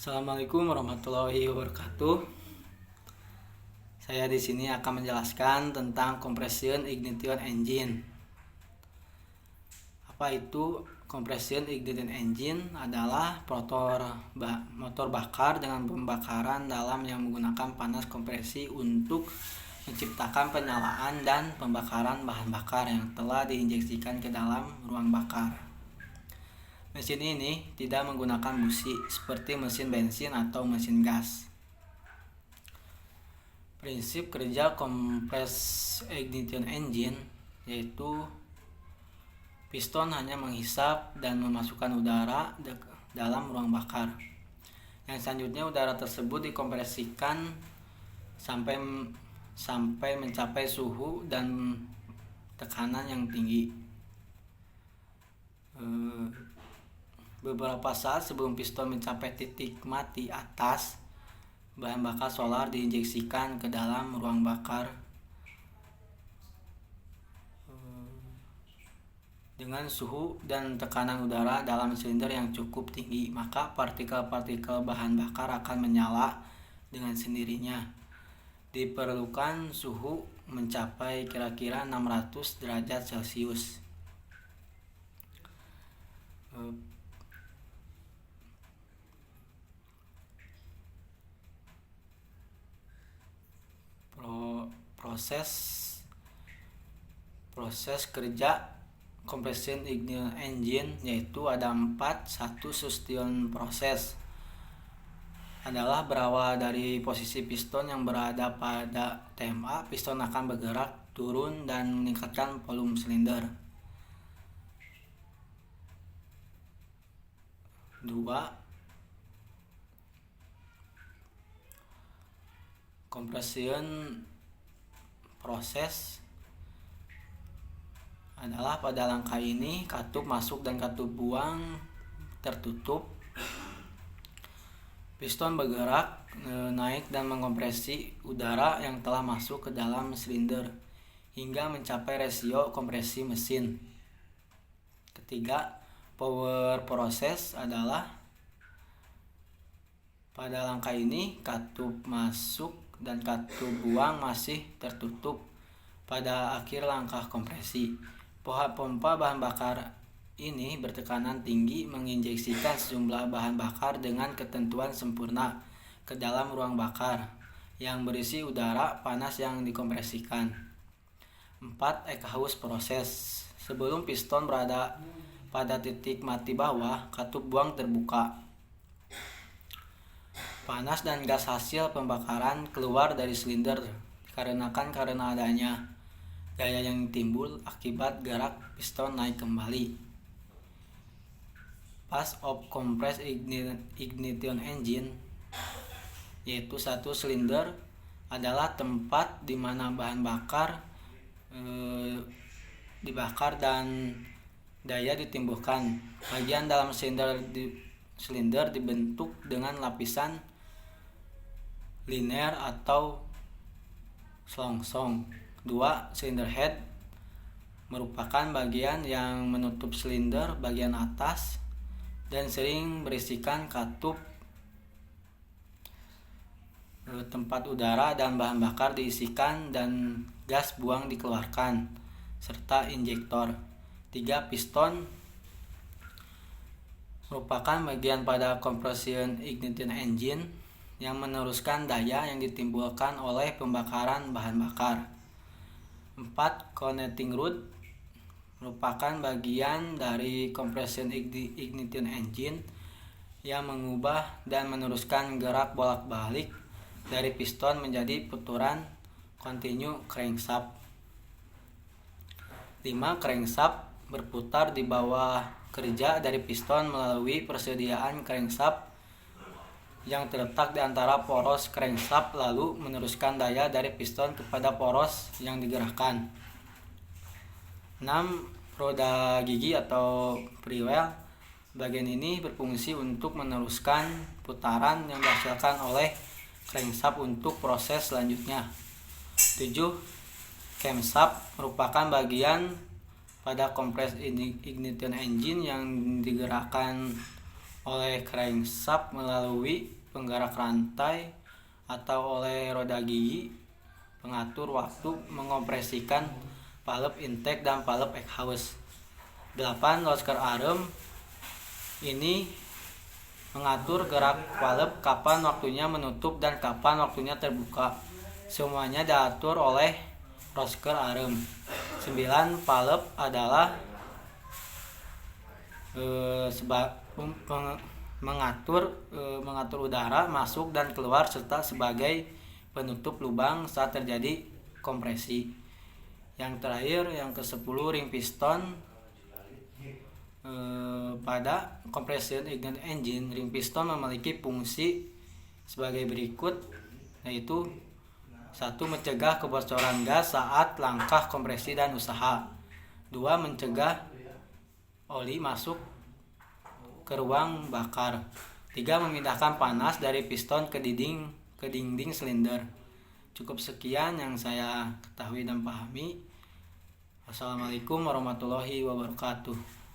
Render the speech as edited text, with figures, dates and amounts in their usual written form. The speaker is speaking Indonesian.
Assalamualaikum warahmatullahi wabarakatuh. Saya di sini akan menjelaskan tentang compression ignition engine. Apa itu compression ignition engine? Adalah motor bakar dengan pembakaran dalam yang menggunakan panas kompresi untuk menciptakan penyalaan dan pembakaran bahan bakar yang telah diinjeksikan ke dalam ruang bakar. Mesin ini tidak menggunakan busi seperti mesin bensin atau mesin gas. Prinsip kerja compressed ignition engine yaitu piston hanya menghisap dan memasukkan udara dalam ruang bakar. Yang selanjutnya udara tersebut dikompresikan sampai mencapai suhu dan tekanan yang tinggi. Beberapa saat sebelum piston mencapai titik mati atas, bahan bakar solar diinjeksikan ke dalam ruang bakar dengan suhu dan tekanan udara dalam silinder yang cukup tinggi, maka partikel-partikel bahan bakar akan menyala dengan sendirinya. Diperlukan suhu mencapai kira-kira 600 derajat Celcius. Proses kerja compression ignition engine yaitu ada 4. 1. Suction proses adalah berawal dari posisi piston yang berada pada TMA. Piston akan bergerak turun dan meningkatkan volume silinder. 2. Compression proses adalah pada langkah ini katup masuk dan katup buang tertutup. Piston bergerak naik dan mengkompresi udara yang telah masuk ke dalam silinder hingga mencapai rasio kompresi mesin. 3. Power proses adalah pada langkah ini katup masuk dan katup buang masih tertutup pada akhir langkah kompresi. Pompa bahan bakar ini bertekanan tinggi menginjeksikan sejumlah bahan bakar dengan ketentuan sempurna ke dalam ruang bakar yang berisi udara panas yang dikompresikan. 4. Exhaust proses. Sebelum piston berada pada titik mati bawah, katup buang terbuka. Panas dan gas hasil pembakaran keluar dari silinder karena adanya gaya yang timbul akibat gerak piston naik kembali. Path of compressed ignition engine yaitu 1. Silinder adalah tempat di mana bahan bakar dibakar dan daya ditimbulkan. Bagian dalam silinder dibentuk dengan lapisan linear atau selongsong. 2. Cylinder head merupakan bagian yang menutup silinder bagian atas dan sering berisikan katup tempat udara dan bahan bakar diisikan dan gas buang dikeluarkan, serta injektor. 3. Piston merupakan bagian pada compression ignition engine yang meneruskan daya yang ditimbulkan oleh pembakaran bahan bakar. 4. Connecting rod merupakan bagian dari compression ignition engine yang mengubah dan meneruskan gerak bolak-balik dari piston menjadi puteran continue crankshaft. 5. Crankshaft berputar di bawah kerja dari piston melalui persediaan crankshaft yang terletak di antara poros crankshaft lalu meneruskan daya dari piston kepada poros yang digerakkan. 6. Roda gigi atau freewheel. Bagian ini berfungsi untuk meneruskan putaran yang dihasilkan oleh crankshaft untuk proses selanjutnya. 7. Camshaft merupakan bagian pada compressed ignition engine yang digerakkan oleh crankshaft melalui penggerak rantai atau oleh roda gigi pengatur waktu mengompresikan valve intake dan valve exhaust. 8. Locker arm ini mengatur gerak valve, kapan waktunya menutup dan kapan waktunya terbuka. Semuanya diatur oleh rocker arm. 9. Valve adalah mengatur udara masuk dan keluar serta sebagai penutup lubang saat terjadi kompresi. Yang terakhir, yang ke-10, ring piston. Pada compression ignited engine, ring piston memiliki fungsi sebagai berikut, yaitu 1. Mencegah kebocoran gas saat langkah kompresi dan usaha. 2. Mencegah oli masuk ke ruang bakar. 3. Memindahkan panas dari piston ke dinding silinder. Cukup sekian yang saya ketahui dan pahami. Wassalamualaikum warahmatullahi wabarakatuh.